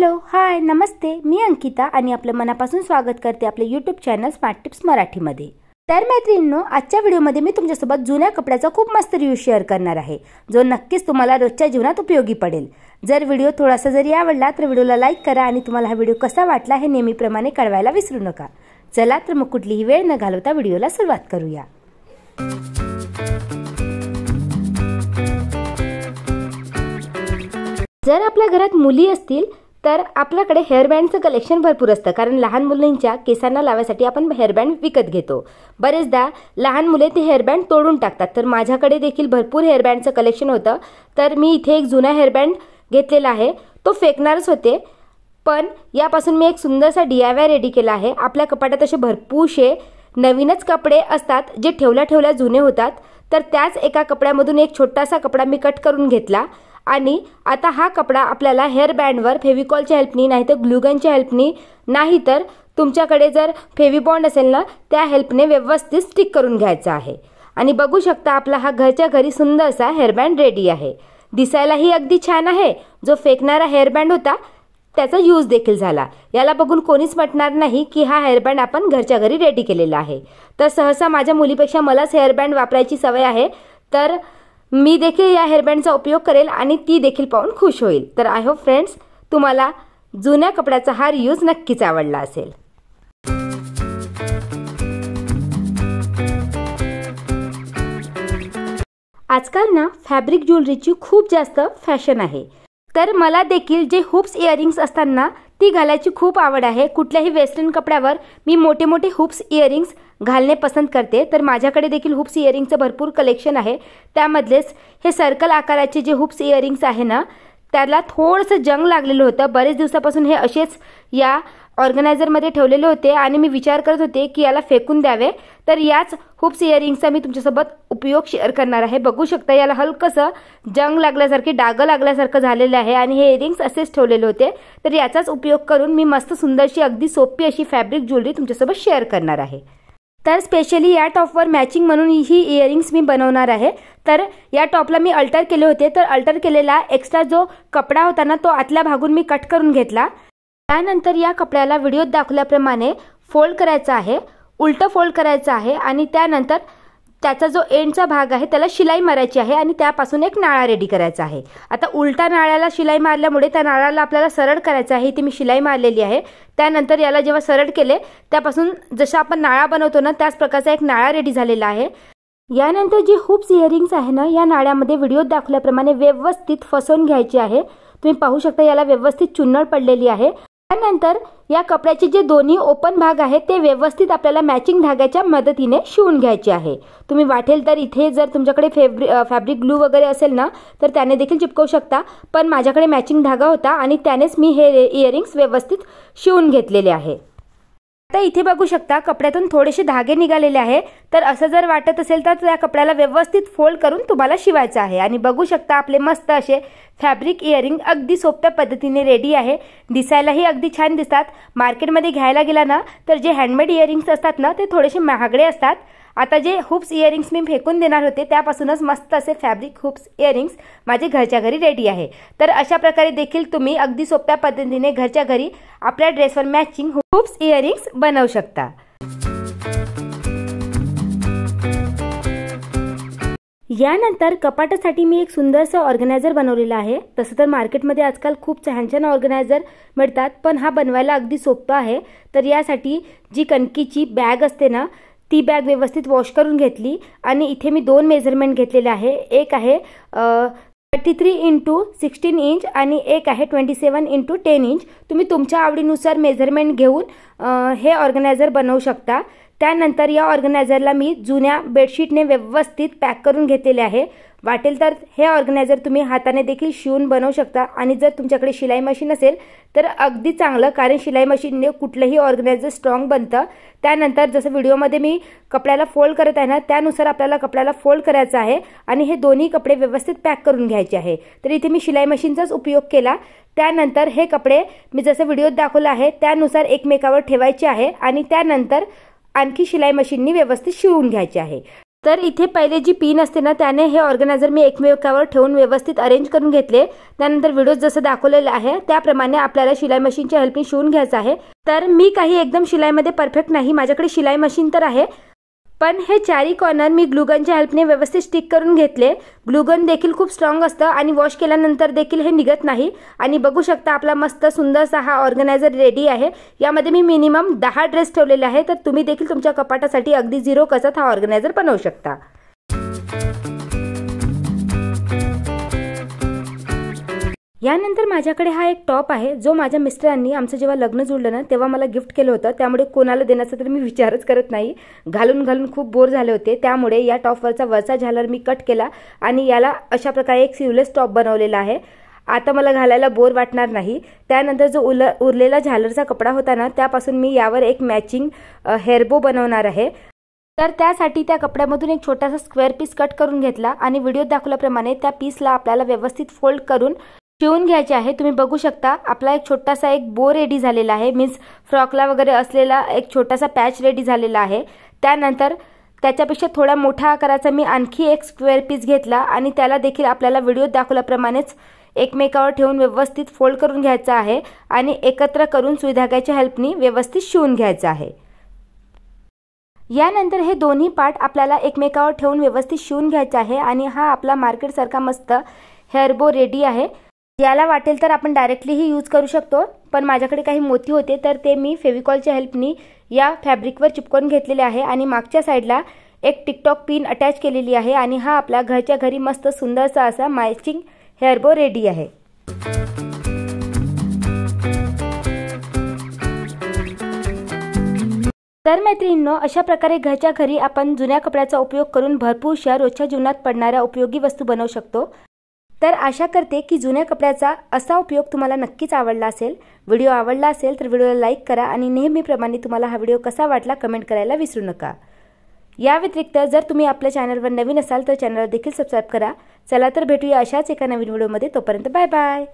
Hello hi नमस्ते, मी अंकिता आणि आपलं मनापासून स्वागत करते आपले यूट्यूब चॅनल स्मार्ट टिप्स मराठीमध्ये। तर मैत्रिणींनो, आजच्या व्हिडिओमध्ये मी तुमच्यासोबत जुन्या कपड्याचा खूप मस्त रिव्ह्यू शेअर करणार आहे, जो नक्कीच तुम्हाला रोजच्या जीवनात उपयोगी पडेल। जर व्हिडिओ थोडासा जरी आवडला तर व्हिडिओला लाईक करा आणि तुम्हाला हा व्हिडिओ कसा वाटला हे नेहमीप्रमाणे कळवायला विसरू नका। चला तर मग कुठलीही वेळ न घालवता व्हिडिओला सुरुवात करूया। जर आपल्या घरात मुली असतील तर आपल्याकडे हेअर बँडचं कलेक्शन भरपूर असतं, कारण लहान मुलींच्या केसांना लावायसाठी आपण हेअर बँड विकत घेतो। बरेचदा लहान मुले ते हेअर बँड तोडून टाकतात, तर माझ्याकडे देखील भरपूर हेअर बँडचं कलेक्शन होतं। तर मी इथे एक जुना हेअर बँड घेतलेला आहे, तो फेकणारच होते, पण यापासून मी एक सुंदरसा DIY रेडी केला आहे। आपल्या कपाटात असे भरपूरसे नवीनच कपडे असतात जे ठेवल्या जुने होतात, तर त्याच एका कपड्यामधून एक छोटासा कपडा मी कट करून घेतला आणि आता हा कपडा आपल्याला हेअर बँडवर फेविकॉलच्या हेल्पनी नाही तर ग्लूगनच्या हेल्पनी नाही तर तुमच्याकडे जर फेविबॉन्ड असेल ना त्या हेल्पने व्यवस्थित स्टिक करून घ्यायचा आहे। आणि बघू शकता आपला हा घरच्या घरी सुंदर असा हेअर बँड रेडी आहे। दिसायलाही अगदी छान आहे। जो फेकणारा हेअर बँड होता त्याचा यूज देखील झाला। याला बघून कोणीच म्हटणार नाही की हा हेअर बँड आपण घरच्या घरी रेडी केलेला आहे। तर सहसा माझ्या मुलीपेक्षा मलाच हेअर बँड वापरायची सवय आहे, तर मी देखील या हेअर बँडचा उपयोग करेल आणि ती देखील पाहून खुश होईल। तर आय होप फ्रेंड्स तुम्हाला जुन्या कपड्याचा हा रियूज नक्कीच आवडला असेल। आजकाल ना फॅब्रिक ज्वेलरीची खूप जास्त फॅशन आहे, तर मला देखील जे हुप्स इयरिंग्स असतात ना ती घालायची खूप आवड आहे। कुठल्याही वेस्टर्न कपड्यावर मी मोठे मोठे हुप्स इयरिंग्स घालणे पसंत करते, तर माझ्याकडे देखील हुप्स इयरिंगचं भरपूर कलेक्शन आहे। त्यामधलेच हे सर्कल आकाराचे जे हुप्स इयरिंग्स आहे ना त्याला थोडंसं जंग लागलेलं होतं। बरेच दिवसापासून हे असेच या ऑर्गनायझरमध्ये ठेवलेले होते आणि मी विचार करत होते की याला फेकून द्यावे, तर याच हुप्स इयरिंगचा मी तुमच्यासोबत उपयोग शेअर करणार आहे। बघू शकता याला हलकंसं जंग लागल्यासारखे डाग लागल्यासारखं झालेलं आहे आणि हे इयरिंग्स असेच ठेवलेले होते, तर याचाच उपयोग करून मी मस्त सुंदरशी अगदी सोपी अशी फॅब्रिक ज्वेलरी तुमच्यासोबत शेअर करणार आहे। तर स्पेशली या टॉपवर मॅचिंग म्हणून ही इयरिंग्स मी बनवणार आहे। तर या टॉपला मी अल्टर केले होते, तर अल्टर केलेला एक्स्ट्रा जो कपडा होता ना तो आतल्या भागून मी कट करून घेतला। त्यानंतर या कपड्याला व्हिडिओत दाखवल्याप्रमाणे फोल्ड करायचा आहे, उलट फोल्ड करायचं आहे आणि त्यानंतर त्याचा जो एंडचा भाग आहे त्याला शिलाई मारायची आहे आणि त्यापासून एक नाळा रेडी करायचा आहे। आता उलटा नाळ्याला शिलाई मारल्यामुळे त्या नाळ्याला आपल्याला सरळ करायचं आहे। इथे मी शिलाई मारलेली आहे। त्यानंतर याला जेव्हा सरळ केले त्यापासून जसं आपण नाळा बनवतो ना त्याच प्रकारचा एक नाळा रेडी झालेला आहे। यानंतर जे हुप्स इयरिंग्स आहे ना या नाळ्यामध्ये व्हिडिओत दाखवल्याप्रमाणे व्यवस्थित फसवून घ्यायची आहे। तुम्ही पाहू शकता याला व्यवस्थित चुन्नड पडलेली आहे। त्यानंतर या कपड्याचे जे दोन्ही ओपन भाग आहेत ते व्यवस्थित आपल्याला मॅचिंग धाग्याच्या मदतीने शिवून घ्यायचे आहे। तुम्ही वाटेल तर इथे जर तुमच्याकडे फॅब्रिक ग्लू वगैरे असेल ना तर त्याने देखील चिपकवू शकता, पण माझ्याकडे मॅचिंग धागा होता आणि त्यानेच मी हे इयरिंग्स व्यवस्थित शिवून घेतलेले आहे। आता इथे बघू शकता कपड्यातून थोडेसे धागे निघालेले आहे, तर असं जर वाटत असेल तर त्या कपड्याला व्यवस्थित फोल्ड करून तुम्हाला शिवायचं आहे। आणि बघू शकता आपले मस्त असे फॅब्रिक इयरिंग अगदी सोप्या पद्धतीने रेडी आहे। दिसायलाही अगदी छान दिसतात। मार्केटमध्ये घ्यायला गेला ना तर जे हँडमेड इयरिंग्स असतात ना ते थोडेसे महागडे असतात। आता जे हुप्स इयरिंग्स मी फेकून देणार होते त्यापासूनच मस्त असे फॅब्रिक हुप्स इयरिंग्स माझे घरच्या घरी रेडी आहे। तर अशा प्रकारे देखील तुम्ही अगदी सोप्या पद्धतीने घरच्या घरी आपल्या ड्रेसवर मॅचिंग हुप्स इयरिंग्स बनवू शकता। यानंतर कपाटासाठी मी एक सुंदरसा ऑर्गनायझर बनवलेला आहे। तसं तर मार्केटमध्ये आजकाल खूप छान छान ऑर्गनायझर मिळतात, पण हा बनवायला अगदी सोपा आहे। तर यासाठी जी कणकीची बॅग असते ना ती बॅग व्यवस्थित वॉश करून घेतली आणि इथे मी दोन मेजरमेंट घेतलेले आहे। एक आहे 33x16 इंच आणि एक आहे 27x10 इंच। तुम्ही तुमच्या आवडीनुसार मेजरमेंट घेऊन हे ऑर्गनायझर बनवू शकता। त्यानंतर या ऑर्गनायझरला मी जुन्या बेडशीटने व्यवस्थित पॅक करून घेतलेले आहे। वाटेल तर हे ऑर्गनायझर तुम्ही हाताने देखील शिवून बनवू शकता आणि जर तुमच्याकडे शिलाई मशीन असेल तर अगदी चांगलं, कारण शिलाई मशीनने कुठलंही ऑर्गनायझर स्ट्रॉंग बनतं। त्यानंतर जसं व्हिडिओमध्ये मी कपड्याला फोल्ड करत आहे ना त्यानुसार आपल्याला कपड्याला फोल्ड करायचं आहे आणि हे दोन्ही कपडे व्यवस्थित पॅक करून घ्यायचे आहे। तर इथे मी शिलाई मशीनचाच उपयोग केला। त्यानंतर हे कपडे मी जसं व्हिडिओत दाखवलं आहे त्यानुसार एकमेकावर ठेवायचे आहे आणि त्यानंतर आणखी शिलाई मशीननी व्यवस्थित शिवून घ्यायचे आहे। तर इथे पहिले जी पिन असते ना त्याने हे ऑर्गनायझर मी एकमेकावर ठेवून व्यवस्थित अरेंज करून घेतले। त्यानंतर व्हिडिओ जसं दाखवलेलं आहे त्याप्रमाणे आपल्याला शिलाई मशीनच्या हेल्पने शिवून घ्यायचं आहे। तर मी काही एकदम शिलाईमध्ये परफेक्ट नाही, माझ्याकडे शिलाई मशीन तर आहे, पण हे चारी कॉर्नर मी ग्लूगनच्या हेल्पने व्यवस्थित स्टिक करून घेतले। ग्लूगन देखील खूप स्ट्रॉंग असतं आणि वॉश केल्यानंतर देखील हे निघत नाही। आणि बघू शकता आपला मस्त सुंदरसा हा ऑर्गनायझर रेडी आहे। यामध्ये मी मिनिमम 10 ड्रेस ठेवलेले आहे, तर तुम्ही देखील तुमच्या कपाटासाठी अगदी 0 खर्चात हा ऑर्गनायझर बनवू शकता। यानंतर माझ्याकडे हा एक टॉप आहे जो माझ्या मिस्टरांनी आमचं जेव्हा लग्न जुळलं ना तेव्हा मला गिफ्ट केलं होतं। त्यामुळे कोणाला देण्याचा तर मी विचारच करत नाही, घालून घालून खूप बोर झाले होते। त्यामुळे या टॉपवरचा वरचा झालर मी कट केला आणि याला अशा प्रकारे एक स्लीवलेस टॉप बनवलेला आहे। आता मला घालायला बोर वाटणार नाही। त्यानंतर जो उरलेला झालरचा कपडा होता ना त्यापासून मी यावर एक मॅचिंग हेअरबो बनवणार आहे। तर त्यासाठी त्या कपड्यामधून एक छोटासा स्क्वेअर पीस कट करून घेतला आणि व्हिडिओत दाखवल्याप्रमाणे त्या पीसला आपल्याला व्यवस्थित फोल्ड करून शिवून घ्यायचे आहे। तुम्ही बघू शकता आपला एक छोटासा एक बो रेडी झालेला आहे, मीन्स फ्रॉकला वगैरे असलेला एक छोटासा पॅच रेडी झालेला आहे। त्यानंतर त्याच्यापेक्षा थोडा मोठा आकाराचा मी आणखी एक स्क्वेअर पीस घेतला आणि त्याला देखील आपल्याला व्हिडिओत दाखवल्याप्रमाणेच एकमेकावर ठेवून व्यवस्थित फोल्ड करून घ्यायचा आहे आणि एकत्र करून सुई धाग्याच्या हेल्पनी व्यवस्थित शिवून घ्यायचं आहे। यानंतर हे दोन्ही पार्ट आपल्याला एकमेकावर ठेवून व्यवस्थित शिवून घ्यायचा आहे आणि हा आपला मार्केट सारखा मस्त हेअरबो रेडी आहे। याला वाटेल तर आपण डायरेक्टलीही यूज करू शकतो, पण माझ्याकडे काही मोती होते तर ते मी फेविकॉलच्या हेल्पनी या फॅब्रिकवर चिपकवून घेतलेले आहे आणि मागच्या साईडला एक टिकटॉक पिन अटॅच केलेली आहे आणि हा आपला घरच्या घरी मस्त सुंदरसा असा मॅचिंग हेअरबो रेडी आहे। तर मैत्रिणींनो, अशा प्रकारे घरच्या घरी आपण जुन्या कपड्याचा उपयोग करून भरपूरशा रोजच्या जीवनात पडणाऱ्या उपयोगी वस्तू बनवू शकतो। तर आशा करते की जुन्या कपड्याचा असा उपयोग तुम्हाला नक्कीच आवडला असेल। व्हिडिओ आवडला असेल तर व्हिडिओला लाईक करा आणि नेहमीप्रमाणे तुम्हाला हा व्हिडिओ कसा वाटला कमेंट करायला विसरू नका। या व्यतिरिक्त जर तुम्ही आपल्या चॅनलवर नवीन असाल तर चॅनलला देखील सबस्क्राइब करा। चला तर भेटूया अशाच एका नवीन व्हिडिओमध्ये, तोपर्यंत बाय बाय।